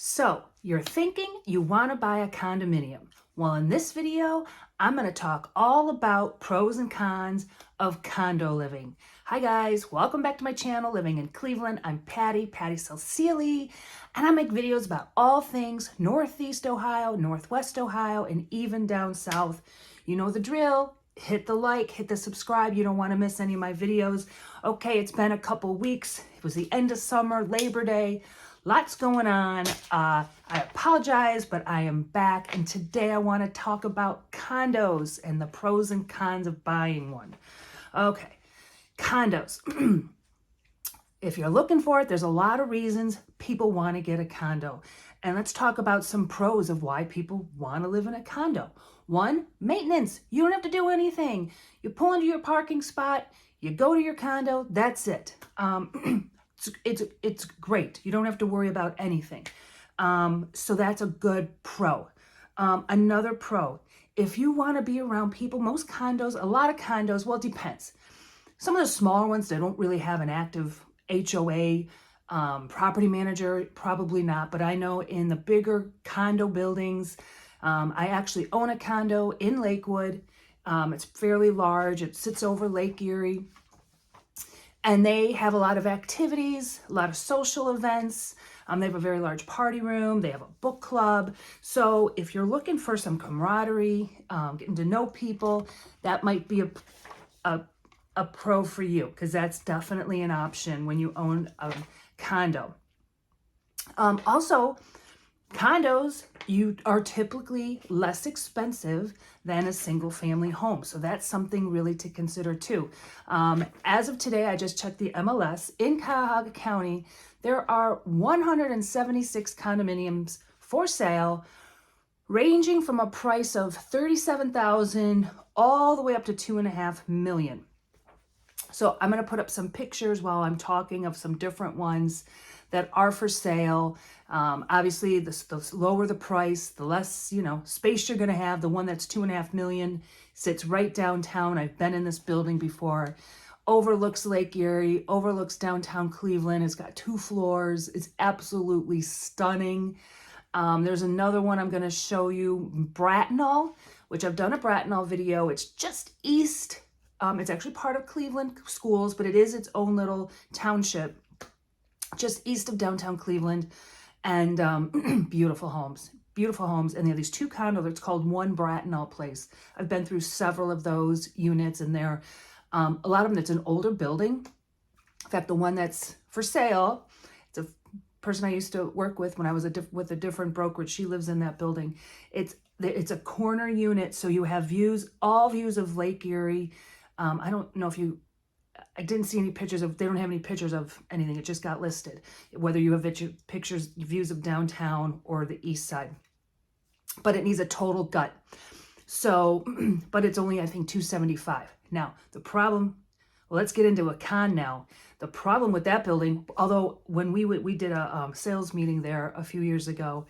So you're thinking you want to buy a condominium. Well, in this video, I'm going to talk all about pros and cons of condo living. Hi guys, welcome back to my channel, Living in Cleveland. I'm Patty Salcieli, and I make videos about all things Northeast Ohio, Northwest Ohio, and even down south. You know the drill. Hit the like, hit the subscribe. You don't want to miss any of my videos. Okay, it's been a couple weeks. It was the end of summer, Labor Day. Lots going on. I apologize, but I am back, and today I want to talk about condos and the pros and cons of buying one. Okay, condos. If you're looking for it, there's a lot of reasons people want to get a condo. And let's talk about some pros of why people want to live in a condo. One, maintenance. You don't have to do anything. You pull into your parking spot, you go to your condo, that's it. It's great. You don't have to worry about anything. So that's a good pro. Another pro, if you want to be around people, most condos, a lot of condos, well, it depends. Some of the smaller ones, they don't really have an active HOA, property manager, probably not. But I know in the bigger condo buildings, I actually own a condo in Lakewood. It's fairly large. It sits over Lake Erie. And they have a lot of activities, a lot of social events. They have a very large party room. They have a book club. So if you're looking for some camaraderie, getting to know people, that might be a pro for you, because that's definitely an option when you own a condo. Also, condos, you are typically less expensive than a single family home. So that's something really to consider too. As of today, I just checked the MLS. In Cuyahoga County, there are 176 condominiums for sale, ranging from a price of $37,000 all the way up to $2.5 million. So I'm going to put up some pictures while I'm talking of some different ones that are for sale. Obviously, the lower the price, the less, space you're going to have. The one that's $2.5 million sits right downtown. I've been in this building before. Overlooks Lake Erie, overlooks downtown Cleveland. It's got 2 floors. It's absolutely stunning. There's another one I'm going to show you, Bracknell, which I've done a Bracknell video. It's just east. It's actually part of Cleveland schools, but it is its own little township just east of downtown Cleveland, and beautiful homes. And they have these 2 condos. It's called One Bracknell Place. I've been through several of those units, and they're a lot of them. It's an older building. In fact, the one that's for sale, it's a person I used to work with when I was with a different brokerage. She lives in that building. It's a corner unit, so you have all views of Lake Erie. I don't know if I didn't see any pictures they don't have any pictures of anything. It just got listed, whether you have views of downtown or the east side. But it needs a total gut. So, but it's only, I think, $275. Now, the problem, let's get into a con now. The problem with that building, although when we did a sales meeting there a few years ago,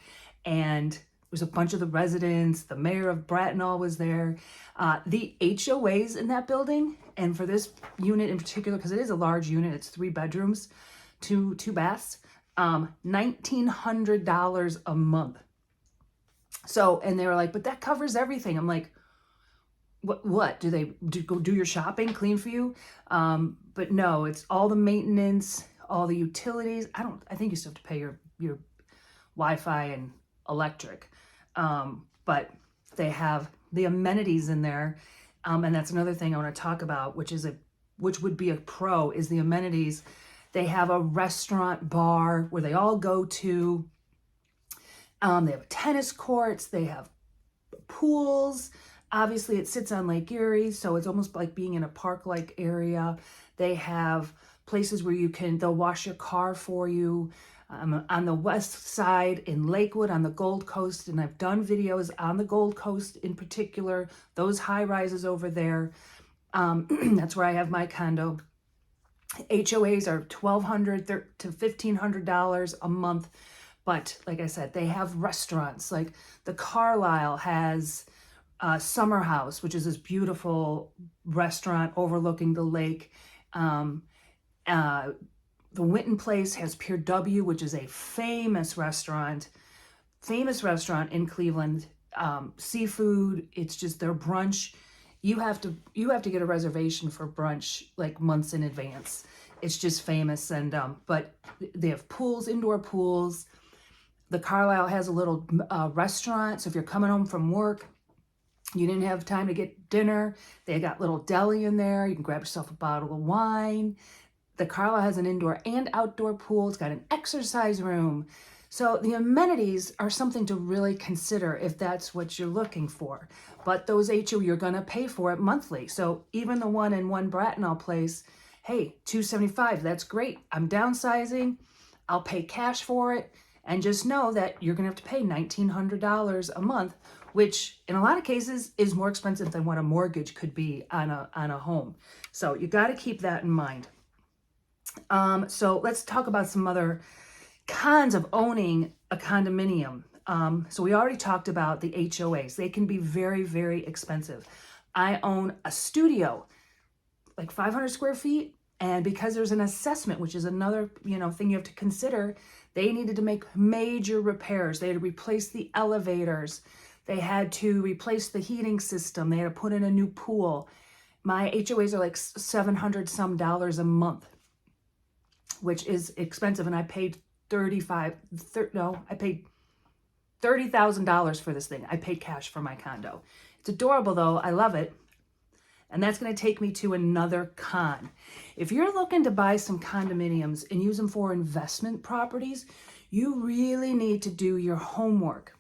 and there was a bunch of the residents, the mayor of Bracknell was there. The HOAs in that building, and for this unit in particular, because it is a large unit, it's 3 bedrooms, two baths, $1,900 a month. So, and they were like, but that covers everything. I'm like, what? Do they go do your shopping, clean for you? But no, it's all the maintenance, all the utilities. I think you still have to pay your Wi-Fi and electric. But they have the amenities in there. And that's another thing I want to talk about, which would be a pro, is the amenities. They have a restaurant, bar where they all go to. They have tennis courts. They have pools. Obviously, it sits on Lake Erie, so it's almost like being in a park-like area. They have places where they'll wash your car for you. On the west side in Lakewood, on the Gold Coast, and I've done videos on the Gold Coast in particular, those high rises over there. That's where I have my condo. HOAs are $1,200 to $1,500 a month. But like I said, they have restaurants. Like the Carlisle has Summer House, which is this beautiful restaurant overlooking the lake. The Winton Place has Pier W, which is a famous restaurant in Cleveland. Seafood, it's just their brunch. You have to get a reservation for brunch like months in advance. It's just famous. And but they have pools, indoor pools. The Carlisle has a little restaurant, so if you're coming home from work, you didn't have time to get dinner, they got little deli in there. You can grab yourself a bottle of wine. The Carlisle has an indoor and outdoor pool. It's got an exercise room. So the amenities are something to really consider if that's what you're looking for. But those HO, you're going to pay for it monthly. So even the one in One Bracknell Place, hey, $275, that's great. I'm downsizing. I'll pay cash for it. And just know that you're going to have to pay $1,900 a month, which in a lot of cases is more expensive than what a mortgage could be on a home. So you got to keep that in mind. So let's talk about some other cons of owning a condominium. So we already talked about the HOAs. They can be very, very expensive. I own a studio, like 500 square feet. And because there's an assessment, which is another, thing you have to consider, they needed to make major repairs. They had to replace the elevators. They had to replace the heating system. They had to put in a new pool. My HOAs are like $700 some a month, which is expensive. And I paid I paid $30,000 for this thing. I paid cash for my condo. It's adorable though. I love it. And that's going to take me to another con. If you're looking to buy some condominiums and use them for investment properties, you really need to do your homework.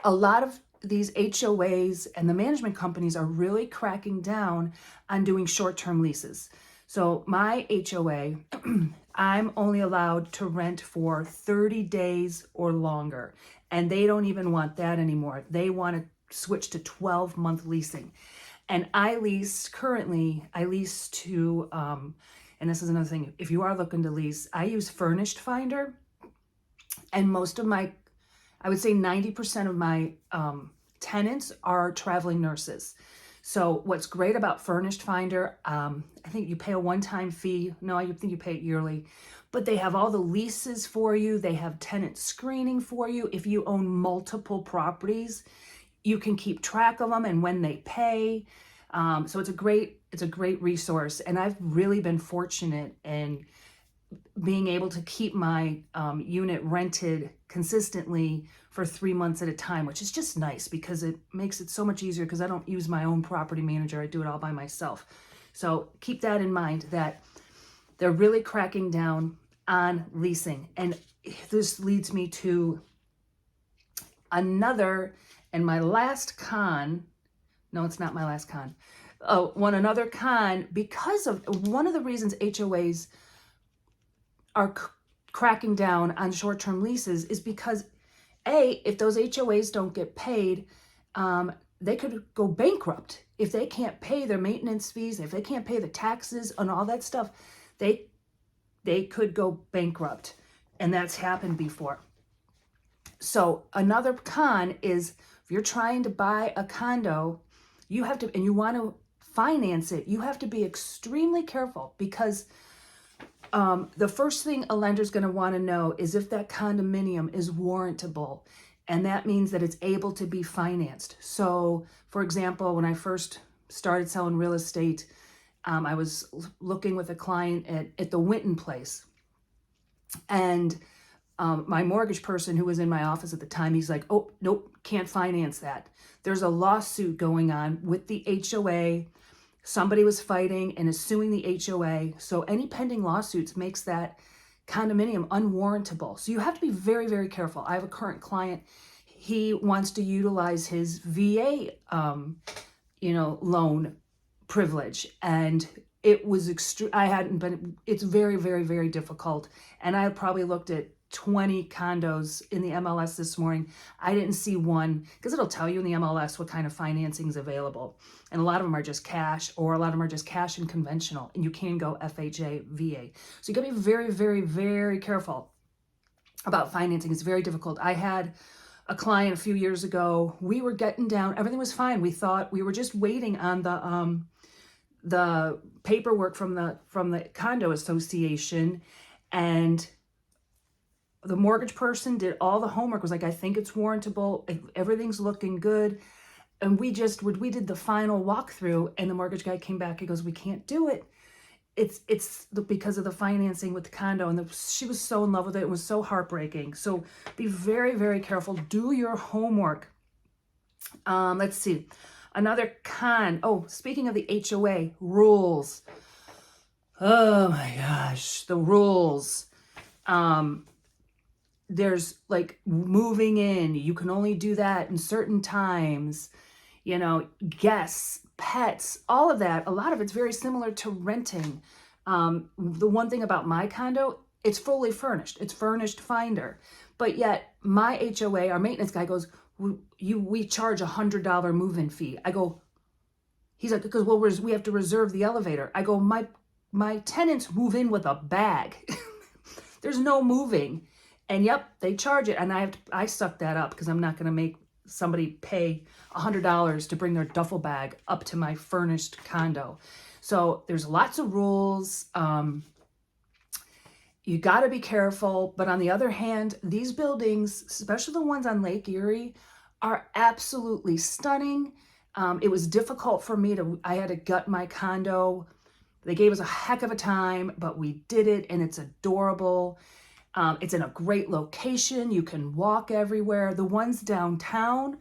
A lot of these HOAs and the management companies are really cracking down on doing short-term leases. So my HOA, I'm only allowed to rent for 30 days or longer. And they don't even want that anymore. They want to switch to 12-month leasing. And I lease to, and this is another thing, if you are looking to lease, I use Furnished Finder. And most of I would say 90% of my tenants are traveling nurses. So what's great about Furnished Finder, I think you pay a one-time fee. No, I think you pay it yearly. But they have all the leases for you. They have tenant screening for you. If you own multiple properties, you can keep track of them and when they pay. So it's a great resource. And I've really been fortunate in being able to keep my unit rented consistently for 3 months at a time, which is just nice because it makes it so much easier because I don't use my own property manager. I do it all by myself. So keep that in mind that they're really cracking down on leasing. And this leads me to another, and my last con, no, it's not my last con. Another con, because of one of the reasons HOAs are cracking down on short-term leases is because if those HOAs don't get paid, they could go bankrupt. If they can't pay their maintenance fees, if they can't pay the taxes and all that stuff, they could go bankrupt. And that's happened before. So another con is if you're trying to buy a condo, you have to, and you want to finance it, you have to be extremely careful because the first thing a lender's going to want to know is if that condominium is warrantable. And that means that it's able to be financed. So, for example, when I first started selling real estate, I was looking with a client at the Winton Place. And my mortgage person who was in my office at the time, he's like, oh, nope, can't finance that. There's a lawsuit going on with the HOA. Somebody was fighting and is suing the HOA. So any pending lawsuits makes that condominium unwarrantable. So you have to be very, very careful. I have a current client. He wants to utilize his VA, loan privilege. And it was it's very, very, very difficult. And I probably looked at 20 condos in the MLS this morning. I didn't see one because it'll tell you in the MLS what kind of financing is available. And a lot of them are just cash, or a lot of them are just cash and conventional, and you can go FHA, VA. So you gotta be very, very, very careful about financing. It's very difficult. I had a client a few years ago. We were getting down, everything was fine. We thought we were just waiting on the paperwork from the condo association, and the mortgage person did all the homework, was like, I think it's warrantable, everything's looking good. And we did the final walkthrough, and the mortgage guy came back, he goes, we can't do it. It's because of the financing with the condo. And she was so in love with it. It was so heartbreaking. So be very, very careful. Do your homework. Let's see. Another con. Oh, speaking of the HOA rules. Oh my gosh, the rules. There's like moving in. You can only do that in certain times. You know, guests, pets, all of that. A lot of it's very similar to renting. The one thing about my condo, it's fully furnished. It's furnished finder. But yet my HOA, our maintenance guy goes, we charge $100 move-in fee. I go, he's like, because well, we have to reserve the elevator. I go, my tenants move in with a bag. There's no moving. And yep, they charge it. And I suck that up because I'm not going to make somebody pay $100 to bring their duffel bag up to my furnished condo. So there's lots of rules. You got to be careful. But on the other hand, these buildings, especially the ones on Lake Erie, are absolutely stunning. It was difficult for me I had to gut my condo. They gave us a heck of a time, but we did it, and it's adorable. It's in a great location. You can walk everywhere. The ones downtown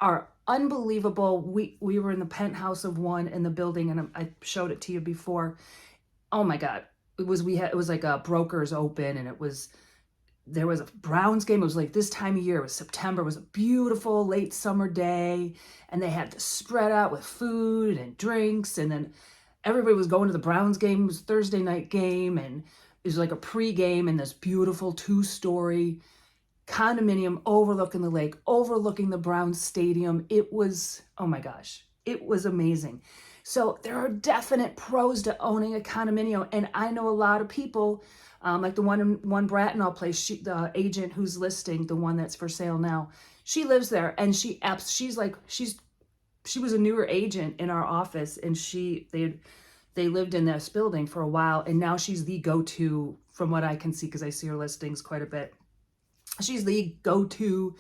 are unbelievable. We were in the penthouse of one in the building, and I showed it to you before. Oh my God. It was like a broker's open, and there was a Browns game. It was like this time of year. It was September. It was a beautiful late summer day, and they had this spread out with food and drinks, and then everybody was going to the Browns game. It was a Thursday night game, and it was like a pre-game in this beautiful 2-story condominium overlooking the lake, overlooking the Browns stadium. It was, oh my gosh, it was amazing. So there are definite pros to owning a condominium. And I know a lot of people, like the one Brattonall place, the agent who's listing, the one that's for sale now, she lives there, and she was a newer agent in our office, and they lived in this building for a while, and now she's the go-to, from what I can see, because I see her listings quite a bit. She's the go-to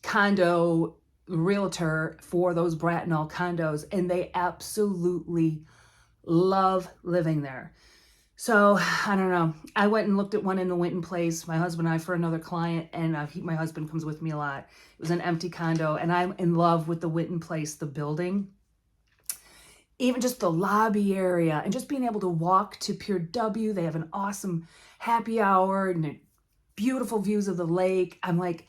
condo realtor for those Brattonall condos, and they absolutely love living there. So I don't know. I went and looked at one in the Winton Place, my husband and I, for another client, and my husband comes with me a lot. It was an empty condo, and I'm in love with the Winton Place, the building. Even just the lobby area, and just being able to walk to Pier W. They have an awesome happy hour and beautiful views of the lake. I'm like,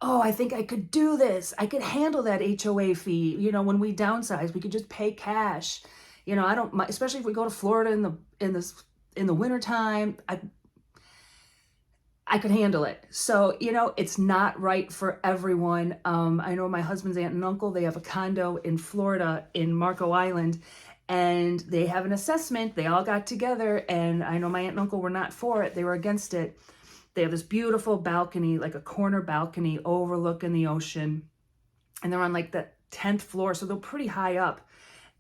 oh, I think I could do this. I could handle that HOA fee. You know, when we downsize, we could just pay cash. You know, I don't, especially if we go to Florida in the wintertime, I could handle it. So, you know, it's not right for everyone. I know my husband's aunt and uncle, they have a condo in Florida in Marco Island, and they have an assessment. They all got together, and I know my aunt and uncle were not for it. They were against it. They have this beautiful balcony, like a corner balcony overlooking the ocean, and they're on like the 10th floor, so they're pretty high up.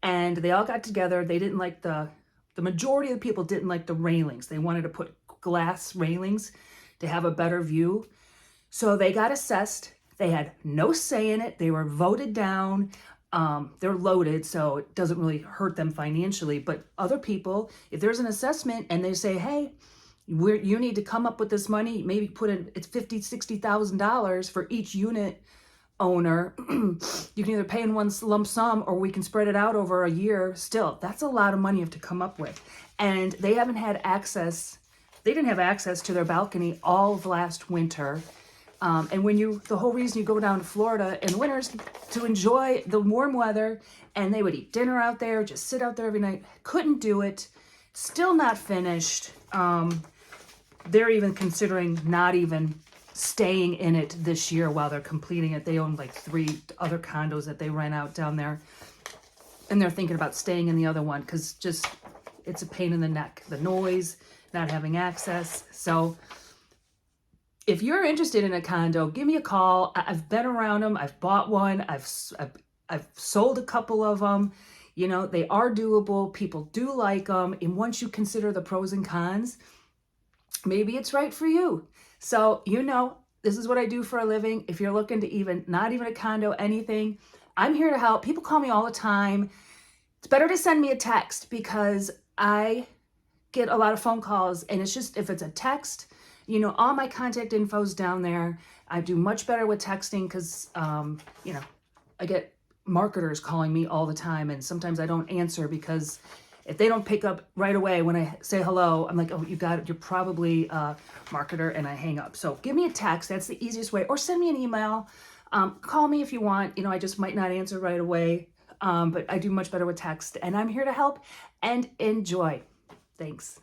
And they all got together. They didn't like the majority of the people didn't like the railings. They wanted to put glass railings to have a better view. So they got assessed. They had no say in it. They were voted down. They're loaded, so it doesn't really hurt them financially. But other people, if there's an assessment and they say, hey, you need to come up with this money, maybe put in, it's $50,000, $60,000 for each unit owner. You can either pay in one lump sum, or we can spread it out over a year. Still, that's a lot of money you have to come up with. And they haven't had access. They didn't have access to their balcony all of last winter. And the whole reason you go down to Florida in the winter is to enjoy the warm weather, and they would eat dinner out there, just sit out there every night. Couldn't do it. Still not finished. They're even considering not even staying in it this year while they're completing it. They own like 3 other condos that they rent out down there, and they're thinking about staying in the other one because just it's a pain in the neck, the noise, not having access. So if you're interested in a condo, give me a call. I've been around them. I've bought one. I've sold a couple of them. You know, they are doable. People do like them. And once you consider the pros and cons, maybe it's right for you. So, you know, this is what I do for a living. If you're looking to not even a condo, anything, I'm here to help. People call me all the time. It's better to send me a text because I get a lot of phone calls, and it's just, if it's a text, you know, all my contact info's down there. I do much better with texting because, you know, I get marketers calling me all the time, and sometimes I don't answer because if they don't pick up right away when I say hello, I'm like, oh, you got it. You're probably a marketer, and I hang up. So give me a text. That's the easiest way. Or send me an email. Call me if you want. You know, I just might not answer right away, but I do much better with text. And I'm here to help and enjoy. Thanks.